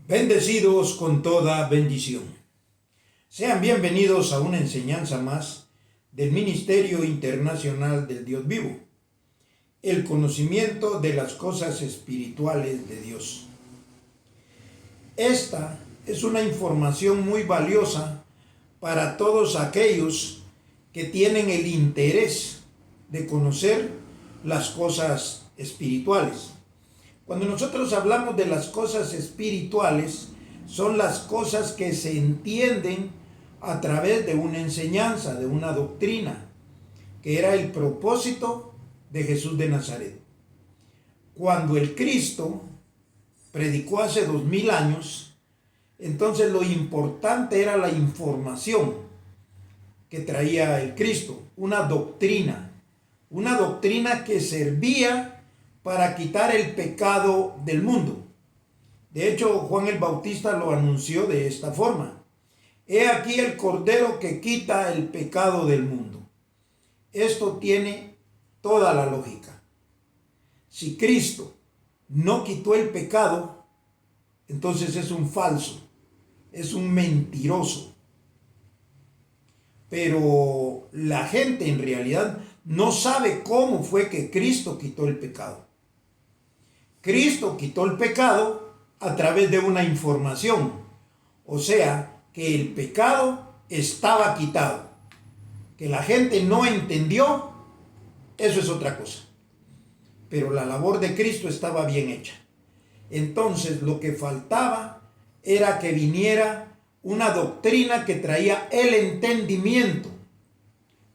Bendecidos con toda bendición. Sean bienvenidos a una enseñanza más del Ministerio Internacional del Dios Vivo, el conocimiento de las cosas espirituales de Dios. Esta es una información muy valiosa para todos aquellos que tienen el interés de conocer las cosas espirituales. Cuando nosotros hablamos de las cosas espirituales, son las cosas que se entienden a través de una enseñanza, de una doctrina, que era el propósito de Jesús de Nazaret. Cuando el Cristo predicó hace 2000 años, entonces lo importante era la información que traía el Cristo, una doctrina que servía para quitar el pecado del mundo. De hecho, Juan el Bautista lo anunció de esta forma: he aquí el Cordero que quita el pecado del mundo. Esto tiene toda la lógica. Si Cristo no quitó el pecado, entonces es un falso, es un mentiroso. Pero la gente en realidad no sabe cómo fue que Cristo quitó el pecado. Cristo quitó el pecado a través de una información, o sea, que el pecado estaba quitado. Que la gente no entendió, eso es otra cosa. Pero la labor de Cristo estaba bien hecha. Entonces lo que faltaba era que viniera una doctrina que traía el entendimiento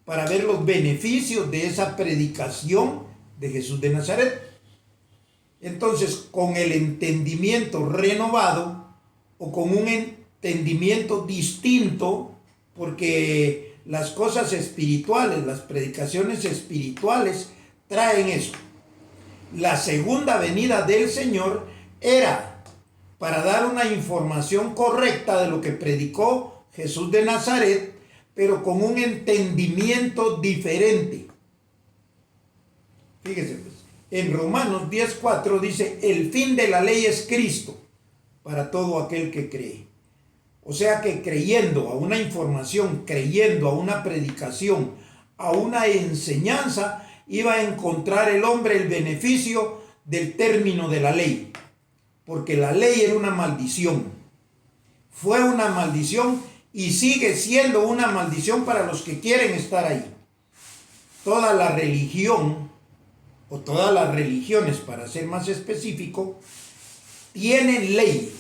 para ver los beneficios de esa predicación de Jesús de Nazaret. Entonces, con el entendimiento renovado o con un entendimiento distinto, porque las cosas espirituales, las predicaciones espirituales traen eso. La segunda venida del Señor era para dar una información correcta de lo que predicó Jesús de Nazaret, pero con un entendimiento diferente. Fíjese pues. En Romanos 10:4 dice: el fin de la ley es Cristo para todo aquel que cree. O sea que creyendo a una información, creyendo a una predicación, a una enseñanza, iba a encontrar el hombre el beneficio del término de la ley. Porque la ley era una maldición. Fue una maldición y sigue siendo una maldición para los que quieren estar ahí. Toda la religión, o todas las religiones, para ser más específico, tienen ley.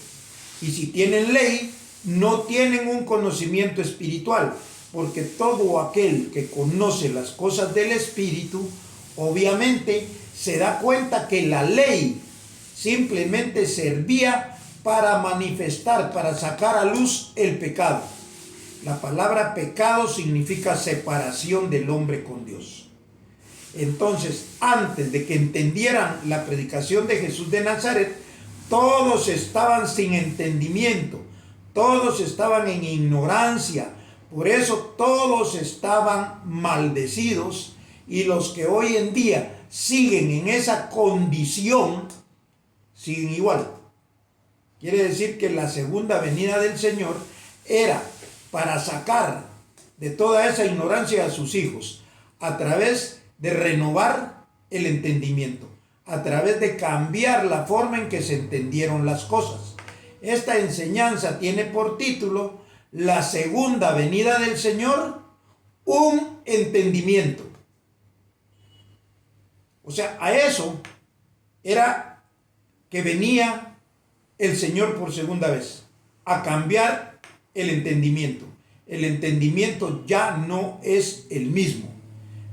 Y si tienen ley, no tienen un conocimiento espiritual, porque todo aquel que conoce las cosas del espíritu, obviamente se da cuenta que la ley simplemente servía para manifestar, para sacar a luz el pecado. La palabra pecado significa separación del hombre con Dios. Entonces, antes de que entendieran la predicación de Jesús de Nazaret, todos estaban sin entendimiento, todos estaban en ignorancia, por eso todos estaban maldecidos, y los que hoy en día siguen en esa condición, siguen igual. Quiere decir que la segunda venida del Señor era para sacar de toda esa ignorancia a sus hijos, a través de renovar el entendimiento, a través de cambiar la forma en que se entendieron las cosas. Esta enseñanza tiene por título: la segunda venida del Señor, un entendimiento. O sea, a eso era que venía el Señor por segunda vez, a cambiar el entendimiento. El entendimiento ya no es el mismo.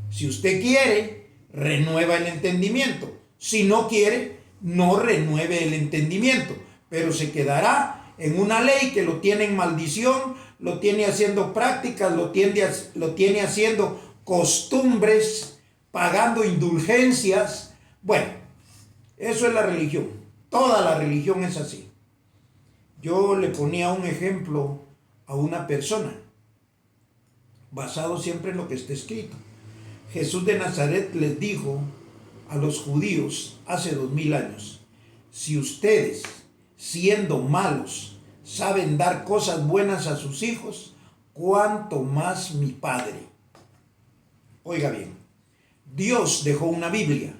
Si usted quiere, renueva el entendimiento. Si no quiere, no renueve el entendimiento. Pero se quedará en una ley que lo tiene en maldición, lo tiene haciendo prácticas, lo tiene haciendo costumbres, pagando indulgencias. Bueno, eso es la religión. Toda la religión es así. Yo le ponía un ejemplo a una persona, basado siempre en lo que está escrito. Jesús de Nazaret les dijo a los judíos hace 2000 años: si ustedes siendo malos, saben dar cosas buenas a sus hijos, cuánto más mi Padre. Oiga bien, Dios dejó una Biblia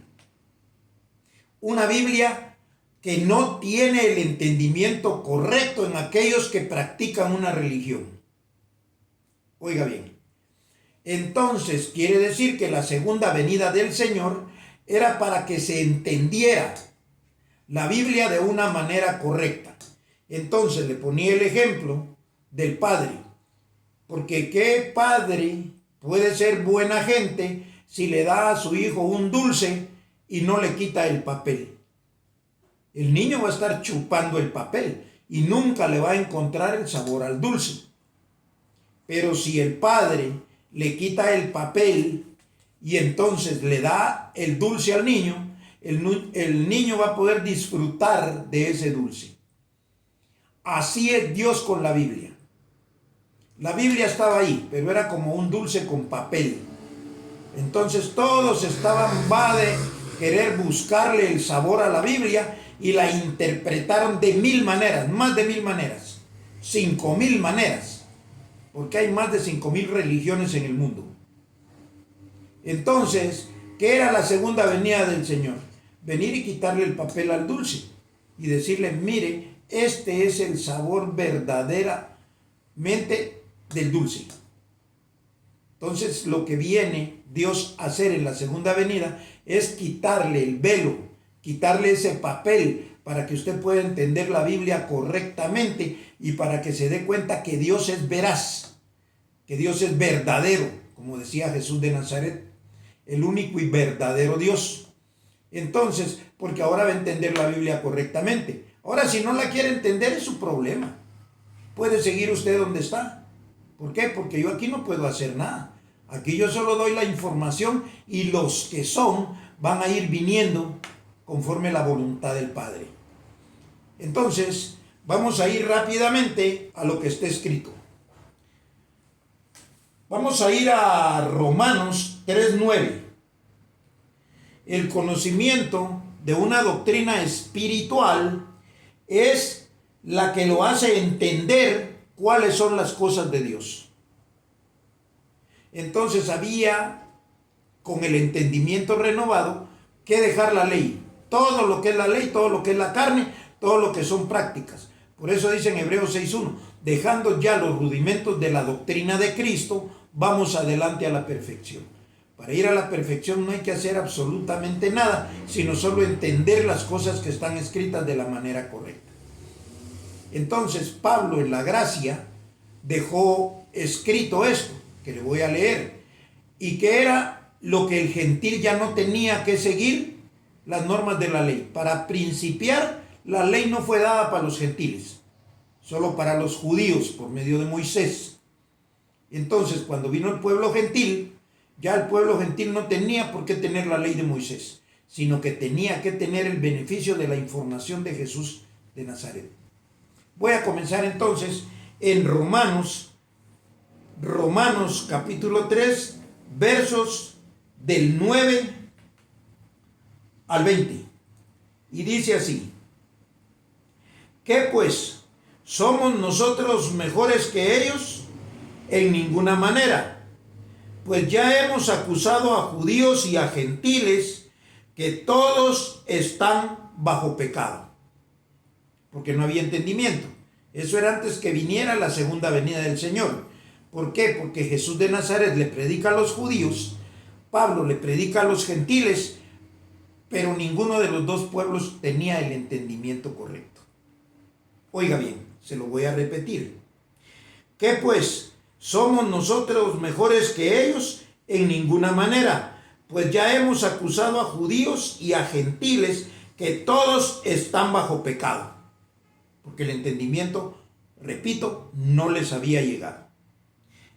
que no tiene el entendimiento correcto en aquellos que practican una religión. Oiga bien, entonces quiere decir que la segunda venida del Señor era para que se entendiera la Biblia de una manera correcta. Entonces le ponía el ejemplo del padre, porque ¿qué padre puede ser buena gente si le da a su hijo un dulce y no le quita el papel? El niño va a estar chupando el papel y nunca le va a encontrar el sabor al dulce. Pero si el padre le quita el papel y entonces le da el dulce al niño, el niño va a poder disfrutar de ese dulce. Así es Dios con la Biblia. La Biblia estaba ahí, pero era como un dulce con papel. Entonces todos estaban de querer buscarle el sabor a la Biblia y la interpretaron de 1000 maneras, más de 1000 maneras, 5000 maneras, porque hay más de 5000 religiones en el mundo. Entonces, ¿qué era la segunda venida del Señor? Venir y quitarle el papel al dulce y decirle, mire, este es el sabor verdaderamente del dulce. Entonces, lo que viene Dios a hacer en la segunda venida es quitarle el velo, quitarle ese papel para que usted pueda entender la Biblia correctamente y para que se dé cuenta que Dios es veraz, que Dios es verdadero, como decía Jesús de Nazaret, el único y verdadero Dios. Entonces, porque ahora va a entender la Biblia correctamente. Ahora, si no la quiere entender, es su problema. Puede seguir usted donde está. ¿Por qué? Porque yo aquí no puedo hacer nada. Aquí yo solo doy la información y los que son van a ir viniendo conforme la voluntad del Padre. Entonces, vamos a ir rápidamente a lo que está escrito. Vamos a ir a Romanos 3:9. El conocimiento de una doctrina espiritual es la que lo hace entender cuáles son las cosas de Dios. Entonces había, con el entendimiento renovado, que dejar la ley. Todo lo que es la ley, todo lo que es la carne, todo lo que son prácticas. Por eso dice en Hebreos 6:1, dejando ya los rudimentos de la doctrina de Cristo, vamos adelante a la perfección. Para ir a la perfección no hay que hacer absolutamente nada, sino solo entender las cosas que están escritas de la manera correcta. Entonces Pablo en la gracia dejó escrito esto, que le voy a leer, y que era lo que el gentil ya no tenía que seguir, las normas de la ley. Para principiar, la ley no fue dada para los gentiles, solo para los judíos por medio de Moisés. Entonces, cuando vino el pueblo gentil, ya el pueblo gentil no tenía por qué tener la ley de Moisés, sino que tenía que tener el beneficio de la información de Jesús de Nazaret. Voy a comenzar entonces en Romanos capítulo 3, versos del 9 al 20. Y dice así: ¿qué pues? ¿Somos nosotros mejores que ellos? En ninguna manera. Pues ya hemos acusado a judíos y a gentiles que todos están bajo pecado. Porque no había entendimiento. Eso era antes que viniera la segunda venida del Señor. ¿Por qué? Porque Jesús de Nazaret le predica a los judíos, Pablo le predica a los gentiles, pero ninguno de los dos pueblos tenía el entendimiento correcto. Oiga bien, se lo voy a repetir. ¿Qué pues? ¿Somos nosotros mejores que ellos? En ninguna manera, pues ya hemos acusado a judíos y a gentiles que todos están bajo pecado, porque el entendimiento, repito, no les había llegado.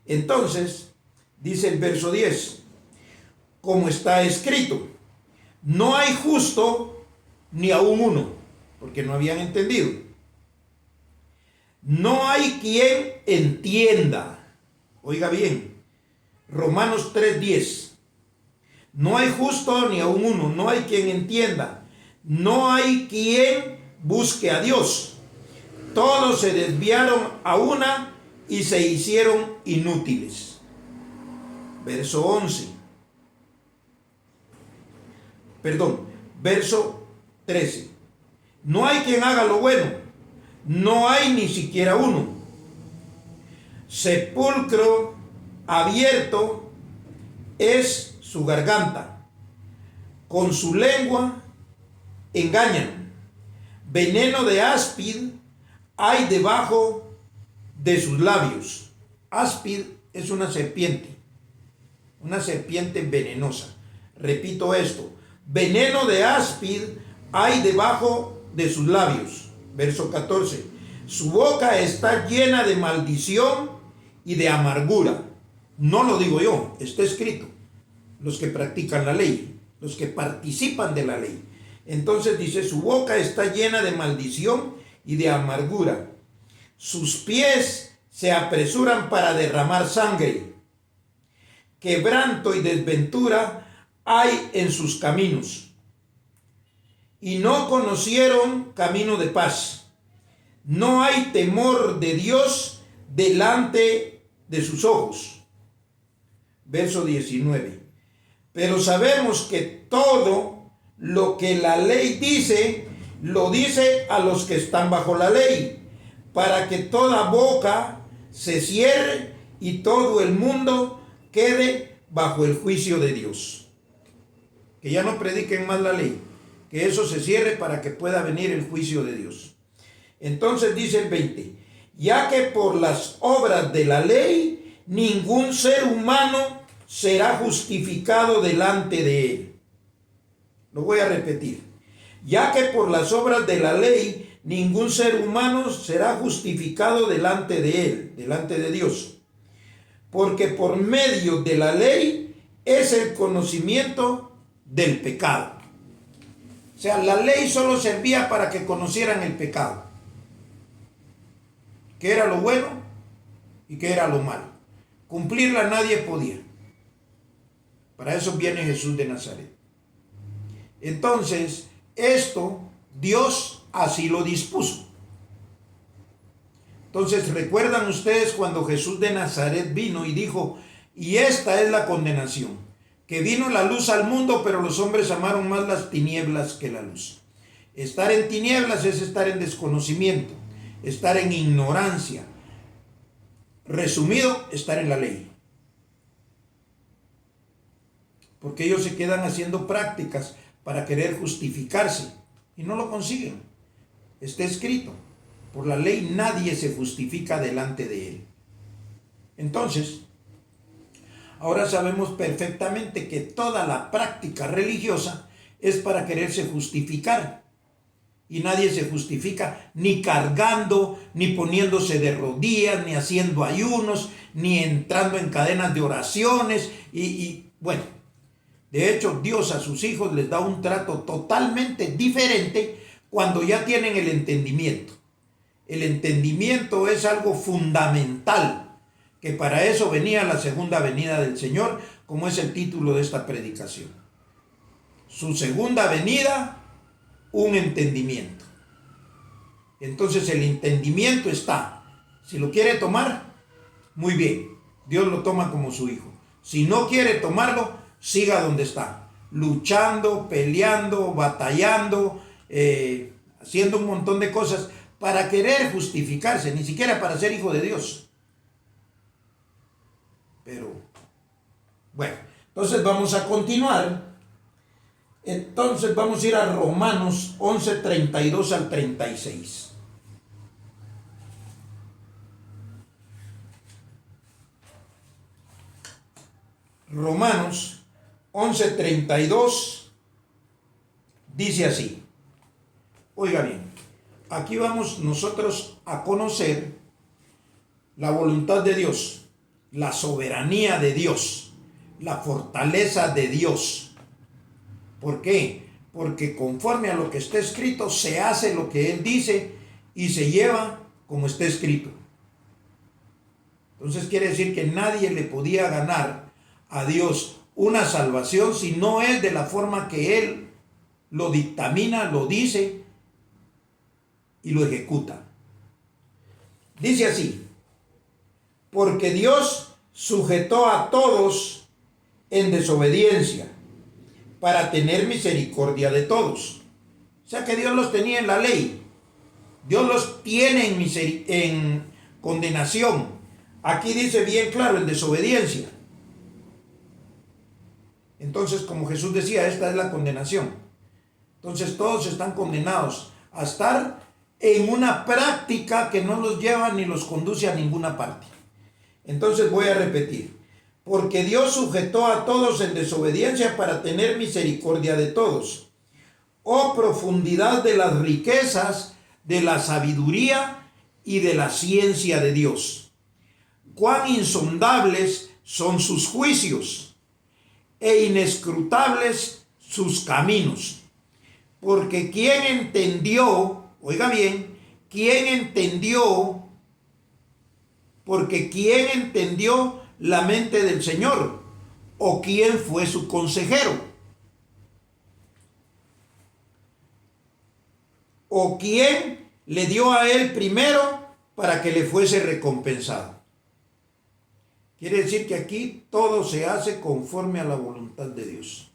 Entonces, dice el verso 10, como está escrito, no hay justo ni aún uno, porque no habían entendido. No hay quien entienda. Oiga bien, Romanos 3:10. No hay justo ni aún uno, no hay quien entienda, no hay quien busque a Dios. todos se desviaron a una y se hicieron inútiles. Verso 11. Verso 13. No hay quien haga lo bueno, no hay ni siquiera uno. Sepulcro abierto es su garganta, con su lengua engañan. Veneno de áspid hay debajo de sus labios. Áspid es una serpiente venenosa. Repito esto: veneno de áspid hay debajo de sus labios. Verso 14. Su boca está llena de maldición y de amargura. No lo digo yo, está escrito. Los que practican la ley, los que participan de la ley. Entonces dice, su boca está llena de maldición y de amargura. Sus pies se apresuran para derramar sangre. Quebranto y desventura hay en sus caminos. Y no conocieron camino de paz. No hay temor de Dios delante de sus ojos. Verso 19. Pero sabemos que todo lo que la ley dice, lo dice a los que están bajo la ley, para que toda boca se cierre y todo el mundo quede bajo el juicio de Dios. Que ya no prediquen más la ley, que eso se cierre para que pueda venir el juicio de Dios. Entonces dice el 20, ya que por las obras de la ley ningún ser humano será justificado delante de él. Lo voy a repetir. Ya que por las obras de la ley ningún ser humano será justificado delante de él, delante de Dios. Porque por medio de la ley es el conocimiento del pecado. O sea, la ley solo servía para que conocieran el pecado. ¿Qué era lo bueno y qué era lo malo? Cumplirla nadie podía. Para eso viene Jesús de Nazaret. Entonces, esto Dios así lo dispuso. Entonces, ¿recuerdan ustedes cuando Jesús de Nazaret vino y dijo, y esta es la condenación, que vino la luz al mundo, pero los hombres amaron más las tinieblas que la luz? Estar en tinieblas es estar en desconocimiento, estar en ignorancia. Resumido, estar en la ley. Porque ellos se quedan haciendo prácticas para querer justificarse y no lo consiguen. Está escrito, por la ley nadie se justifica delante de él. Entonces, ahora sabemos perfectamente que toda la práctica religiosa es para quererse justificar. Y nadie se justifica ni cargando, ni poniéndose de rodillas, ni haciendo ayunos, ni entrando en cadenas de oraciones. Bueno, de hecho, Dios a sus hijos les da un trato totalmente diferente cuando ya tienen el entendimiento. El entendimiento es algo fundamental, que para eso venía la segunda venida del Señor, como es el título de esta predicación. Su segunda venida, un entendimiento. Entonces el entendimiento está. Si lo quiere tomar, muy bien, Dios lo toma como su hijo. Si no quiere tomarlo, siga donde está, luchando, peleando, batallando, haciendo un montón de cosas para querer justificarse, ni siquiera para ser hijo de Dios. Pero, bueno, entonces vamos a continuar. Entonces vamos a ir a Romanos 11, 32 al 36. Romanos 11:32 dice así. Oiga bien, aquí vamos nosotros a conocer la voluntad de Dios, la soberanía de Dios, la fortaleza de Dios. ¿Por qué? Porque conforme a lo que está escrito se hace lo que Él dice y se lleva como está escrito. Entonces quiere decir que nadie le podía ganar a Dios una salvación si no es de la forma que Él lo dictamina, lo dice y lo ejecuta. Dice así: porque Dios sujetó a todos en desobediencia para tener misericordia de todos. O sea que Dios los tenía en la ley. Dios los tiene en condenación. Aquí dice bien claro, en desobediencia. Entonces, como Jesús decía, esta es la condenación. Entonces todos están condenados a estar en una práctica que no los lleva ni los conduce a ninguna parte. Entonces voy a repetir: porque Dios sujetó a todos en desobediencia para tener misericordia de todos. Oh profundidad de las riquezas, de la sabiduría y de la ciencia de Dios. Cuán insondables son sus juicios e inescrutables sus caminos. Porque ¿quién entendió? Oiga bien, ¿quién entendió? Porque ¿quién entendió la mente del Señor? ¿O quién fue su consejero? ¿O quién le dio a él primero para que le fuese recompensado? Quiere decir que aquí todo se hace conforme a la voluntad de Dios.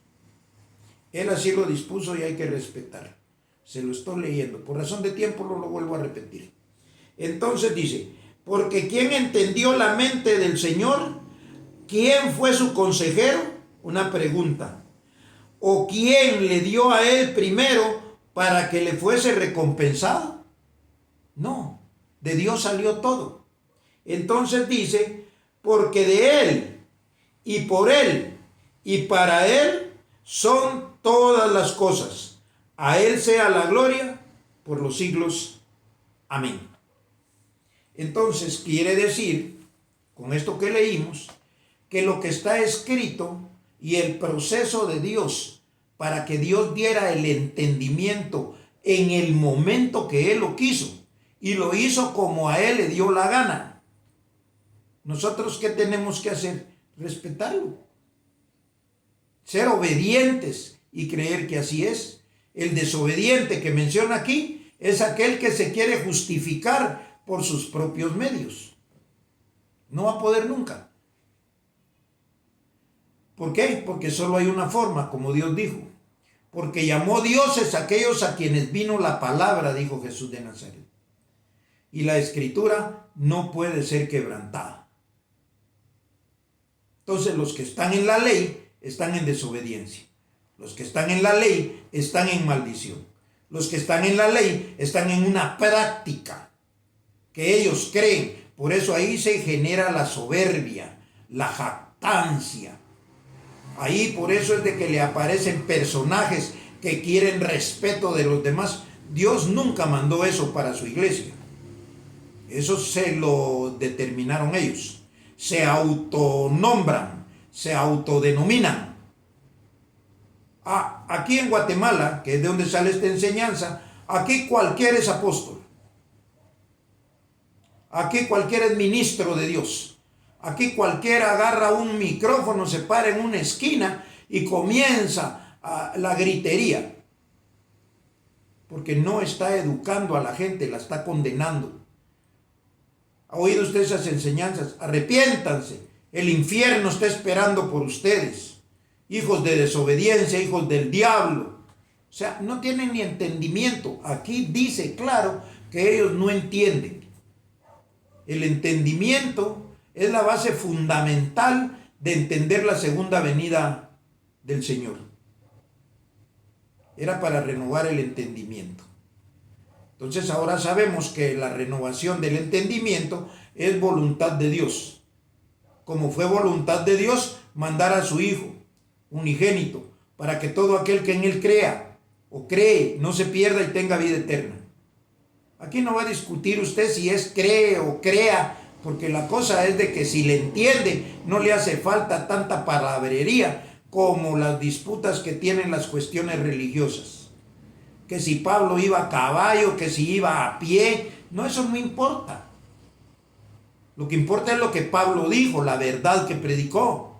Él así lo dispuso y hay que respetar. Se lo estoy leyendo. Por razón de tiempo no lo vuelvo a repetir. Entonces dice: porque ¿quién entendió la mente del Señor? ¿Quién fue su consejero? Una pregunta. ¿O quién le dio a él primero para que le fuese recompensado? No, de Dios salió todo. Entonces dice: porque de Él, y por Él, y para Él son todas las cosas. A Él sea la gloria por los siglos. Amén. Entonces quiere decir, con esto que leímos, que lo que está escrito y el proceso de Dios para que Dios diera el entendimiento en el momento que Él lo quiso, y lo hizo como a Él le dio la gana. ¿Nosotros qué tenemos que hacer? Respetarlo. Ser obedientes y creer que así es. El desobediente que menciona aquí es aquel que se quiere justificar por sus propios medios. No va a poder nunca. ¿Por qué? Porque solo hay una forma, como Dios dijo. Porque llamó dioses a aquellos a quienes vino la palabra, dijo Jesús de Nazaret. Y la escritura no puede ser quebrantada. Entonces los que están en la ley están en desobediencia. Los que están en la ley están en maldición. Los que están en la ley están en una práctica que ellos creen. Por eso ahí se genera la soberbia, la jactancia. Ahí por eso es de que le aparecen personajes que quieren respeto de los demás. Dios nunca mandó eso para su iglesia. Eso se lo determinaron ellos. Se autonombran, se autodenominan. Aquí en Guatemala, que es de donde sale esta enseñanza, aquí cualquiera es apóstol. Aquí cualquiera es ministro de Dios. Aquí cualquiera agarra un micrófono, se para en una esquina y comienza la gritería. Porque no está educando a la gente, la está condenando. ¿Ha oído usted esas enseñanzas? Arrepiéntanse, el infierno está esperando por ustedes. Hijos de desobediencia, hijos del diablo. O sea, no tienen ni entendimiento. Aquí dice claro que ellos no entienden. El entendimiento es la base fundamental de entender la segunda venida del Señor. Era para renovar el entendimiento. Entonces ahora sabemos que la renovación del entendimiento es voluntad de Dios. Como fue voluntad de Dios mandar a su Hijo unigénito para que todo aquel que en Él crea o cree no se pierda y tenga vida eterna. Aquí no va a discutir usted si es cree o crea, porque la cosa es de que si le entiende no le hace falta tanta palabrería como las disputas que tienen las cuestiones religiosas. Que si Pablo iba a caballo, que si iba a pie, no, eso no importa. Lo que importa es lo que Pablo dijo, la verdad que predicó.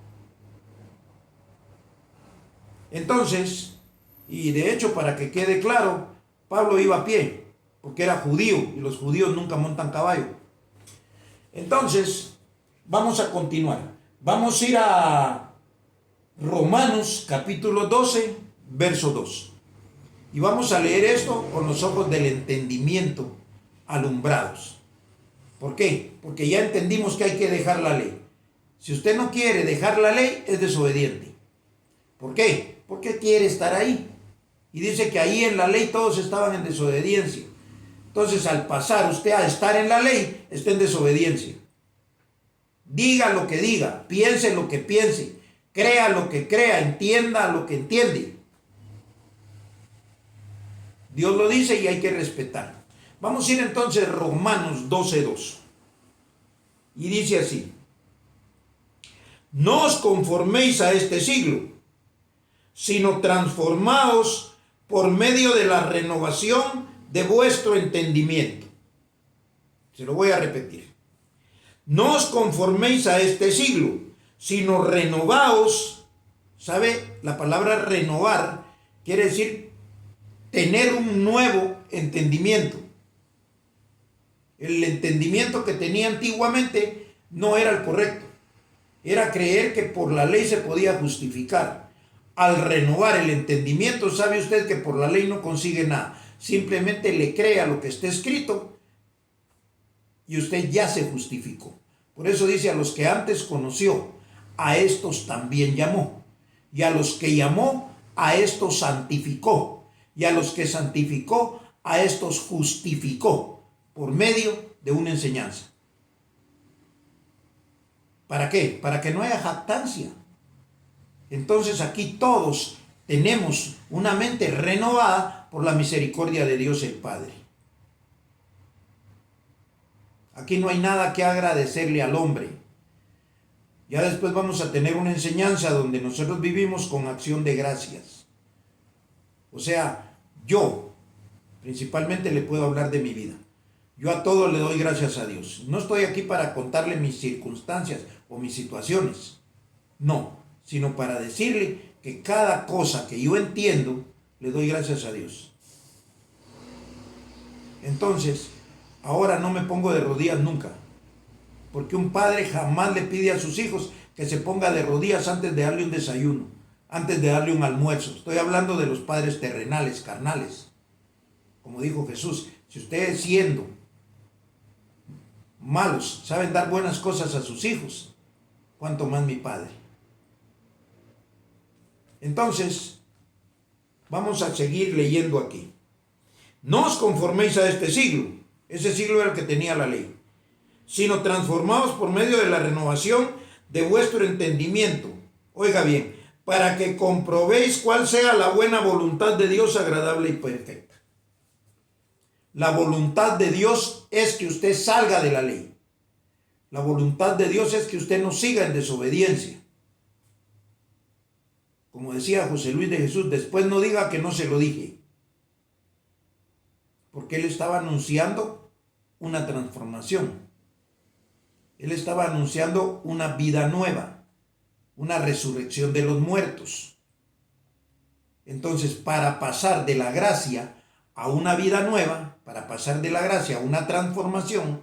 Entonces, y de hecho para que quede claro, Pablo iba a pie, porque era judío, y los judíos nunca montan caballo. Entonces, vamos a continuar. Vamos a ir a Romanos capítulo 12, verso 2. Y vamos a leer esto con los ojos del entendimiento alumbrados. ¿Por qué? Porque ya entendimos que hay que dejar la ley. Si usted no quiere dejar la ley, es desobediente. ¿Por qué? Porque quiere estar ahí. Y dice que ahí en la ley todos estaban en desobediencia. Entonces, al pasar usted a estar en la ley, está en desobediencia. Diga lo que diga, piense lo que piense, crea lo que crea, entienda lo que entiende. Dios lo dice y hay que respetar. Vamos a ir entonces a Romanos 12:2. Y dice así: no os conforméis a este siglo, sino transformaos por medio de la renovación de vuestro entendimiento. Se lo voy a repetir. No os conforméis a este siglo, sino renovaos. ¿Sabe? La palabra renovar quiere decir tener un nuevo entendimiento. El entendimiento que tenía antiguamente no era el correcto. Era creer que por la ley se podía justificar. Al renovar el entendimiento, sabe usted que por la ley no consigue nada. Simplemente le cree a lo que está escrito y usted ya se justificó. Por eso dice: a los que antes conoció, a estos también llamó. Y a los que llamó, a estos santificó. Y a los que santificó, a estos justificó por medio de una enseñanza. ¿Para qué? Para que no haya jactancia. Entonces aquí todos tenemos una mente renovada por la misericordia de Dios el Padre. Aquí no hay nada que agradecerle al hombre. Ya después vamos a tener una enseñanza donde nosotros vivimos con acción de gracias. O sea, yo principalmente le puedo hablar de mi vida. Yo a todo le doy gracias a Dios. No estoy aquí para contarle mis circunstancias o mis situaciones. No, sino para decirle que cada cosa que yo entiendo, le doy gracias a Dios. Entonces, ahora no me pongo de rodillas nunca. Porque un padre jamás le pide a sus hijos que se ponga de rodillas antes de darle un desayuno, antes de darle un almuerzo. Estoy hablando de los padres terrenales, carnales. Como dijo Jesús, si ustedes siendo malos saben dar buenas cosas a sus hijos, ¿cuánto más mi Padre? Entonces, vamos a seguir leyendo aquí. No os conforméis a este siglo. Ese siglo era el que tenía la ley. Sino transformaos por medio de la renovación de vuestro entendimiento. Oiga bien, para que comprobéis cuál sea la buena voluntad de Dios, agradable y perfecta. La voluntad de Dios es que usted salga de la ley. La voluntad de Dios es que usted no siga en desobediencia. Como decía José Luis de Jesús, después no diga que no se lo dije. Porque él estaba anunciando una transformación. Él estaba anunciando una vida nueva, una resurrección de los muertos. Entonces, para pasar de la gracia a una vida nueva, para pasar de la gracia a una transformación,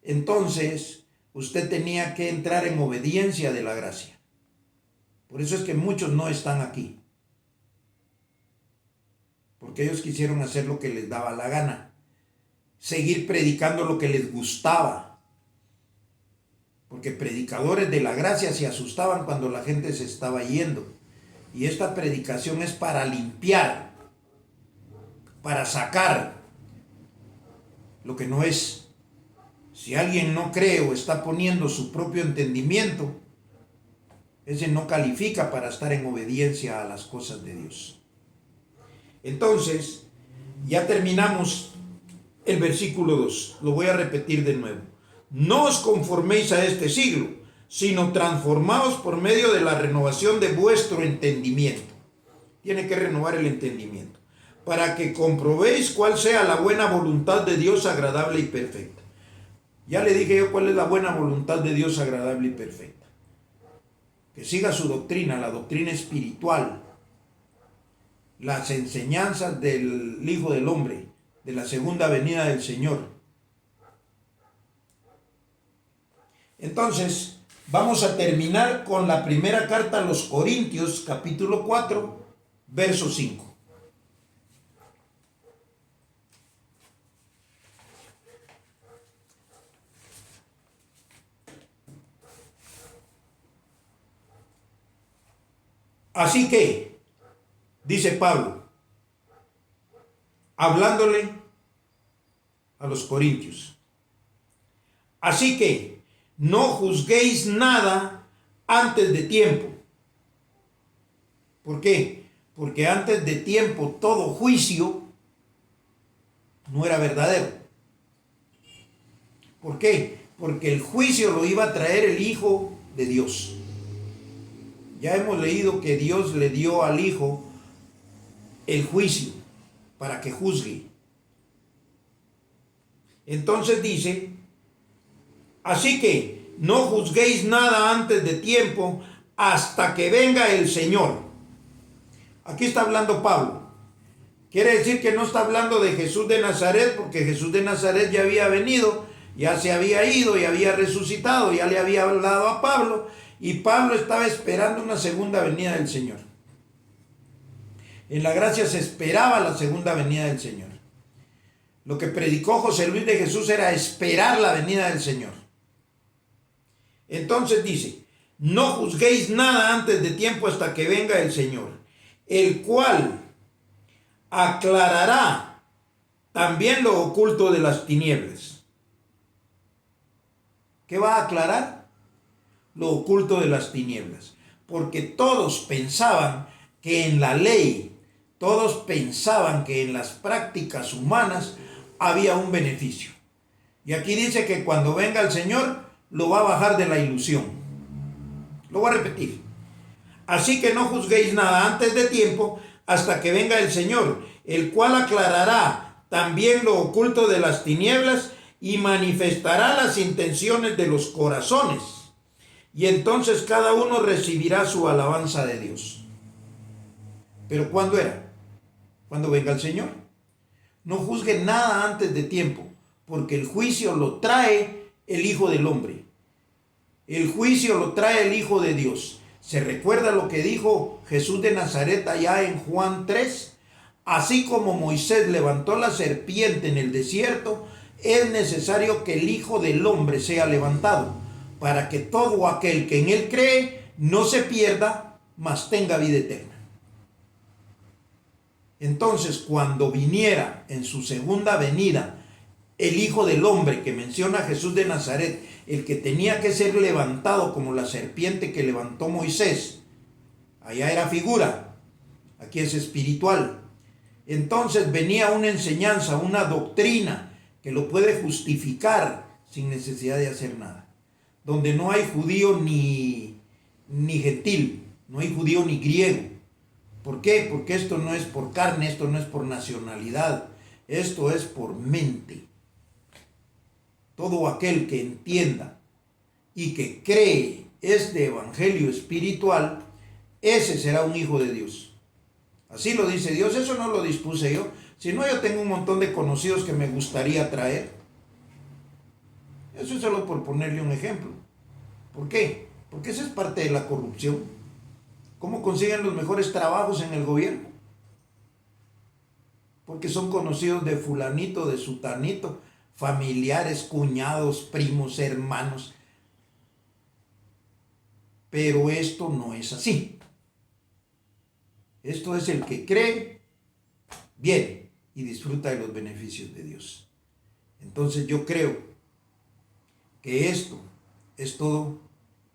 entonces usted tenía que entrar en obediencia de la gracia. Por eso es que muchos no están aquí. Porque ellos quisieron hacer lo que les daba la gana. Seguir predicando lo que les gustaba. Porque predicadores de la gracia se asustaban cuando la gente se estaba yendo. Y esta predicación es para limpiar, para sacar lo que no es. Si alguien no cree o está poniendo su propio entendimiento, ese no califica para estar en obediencia a las cosas de Dios. Entonces, ya terminamos el versículo 2. Lo voy a repetir de nuevo. No os conforméis a este siglo, sino transformaos por medio de la renovación de vuestro entendimiento. Tiene que renovar el entendimiento, para que comprobéis cuál sea la buena voluntad de Dios agradable y perfecta. Ya le dije yo cuál es la buena voluntad de Dios agradable y perfecta. Que siga su doctrina, la doctrina espiritual, las enseñanzas del Hijo del Hombre, de la segunda venida del Señor. Entonces, vamos a terminar con la primera carta a los Corintios, capítulo 4, verso 5. Así que, dice Pablo, hablándole a los corintios, así que no juzguéis nada antes de tiempo. ¿Por qué? Porque antes de tiempo todo juicio no era verdadero. ¿Por qué? Porque el juicio lo iba a traer el Hijo de Dios. Ya hemos leído que Dios le dio al Hijo el juicio para que juzgue. Entonces dice, así que no juzguéis nada antes de tiempo hasta que venga el Señor. Aquí está hablando Pablo. Quiere decir que no está hablando de Jesús de Nazaret, porque Jesús de Nazaret ya había venido, ya se había ido y había resucitado, ya le había hablado a Pablo, y Pablo estaba esperando una segunda venida del Señor. En la gracia se esperaba la segunda venida del Señor. Lo que predicó José Luis de Jesús era esperar la venida del Señor. Entonces dice, no juzguéis nada antes de tiempo hasta que venga el Señor, el cual aclarará también lo oculto de las tinieblas. ¿Qué va a aclarar? Lo oculto de las tinieblas. Porque todos pensaban que en la ley, todos pensaban que en las prácticas humanas había un beneficio. Y aquí dice que cuando venga el Señor, lo va a bajar de la ilusión. Lo voy a repetir. Así que no juzguéis nada antes de tiempo hasta que venga el Señor, el cual aclarará también lo oculto de las tinieblas y manifestará las intenciones de los corazones. Y entonces cada uno recibirá su alabanza de Dios. ¿Pero cuándo era? Cuando venga el Señor. No juzguen nada antes de tiempo, porque el juicio lo trae el Hijo del Hombre. El juicio lo trae el Hijo de Dios. ¿Se recuerda lo que dijo Jesús de Nazaret allá en Juan 3? Así como Moisés levantó la serpiente en el desierto, es necesario que el Hijo del Hombre sea levantado, para que todo aquel que en él cree no se pierda, mas tenga vida eterna. Entonces, cuando viniera en su segunda venida el Hijo del Hombre que menciona Jesús de Nazaret, el que tenía que ser levantado como la serpiente que levantó Moisés, allá era figura, aquí es espiritual. Entonces venía una enseñanza, una doctrina que lo puede justificar sin necesidad de hacer nada, donde no hay judío ni gentil, no hay judío ni griego. ¿Por qué? Porque esto no es por carne, esto no es por nacionalidad, esto es por mente. Todo aquel que entienda y que cree este evangelio espiritual, ese será un hijo de Dios. Así lo dice Dios, eso no lo dispuse yo. Si no, yo tengo un montón de conocidos que me gustaría traer. Eso es solo por ponerle un ejemplo. ¿Por qué? Porque esa es parte de la corrupción. ¿Cómo consiguen los mejores trabajos en el gobierno? Porque son conocidos de fulanito, de sutanito, familiares, cuñados, primos, hermanos. Pero esto no es así. Esto es el que cree, viene y disfruta de los beneficios de Dios. Entonces yo creo que esto es todo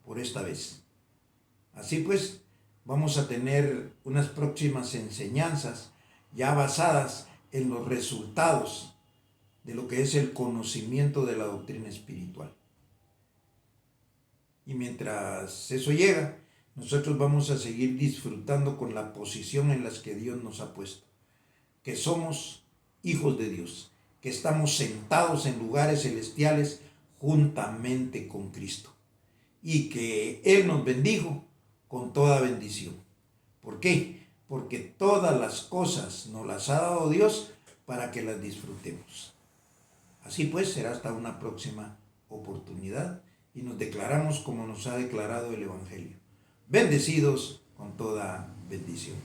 por esta vez. Así pues, vamos a tener unas próximas enseñanzas ya basadas en los resultados de lo que es el conocimiento de la doctrina espiritual. Y mientras eso llega, nosotros vamos a seguir disfrutando con la posición en la que Dios nos ha puesto, que somos hijos de Dios, que estamos sentados en lugares celestiales juntamente con Cristo, y que Él nos bendijo con toda bendición. ¿Por qué? Porque todas las cosas nos las ha dado Dios para que las disfrutemos. Así pues, será hasta una próxima oportunidad y nos declaramos como nos ha declarado el Evangelio. Bendecidos con toda bendición.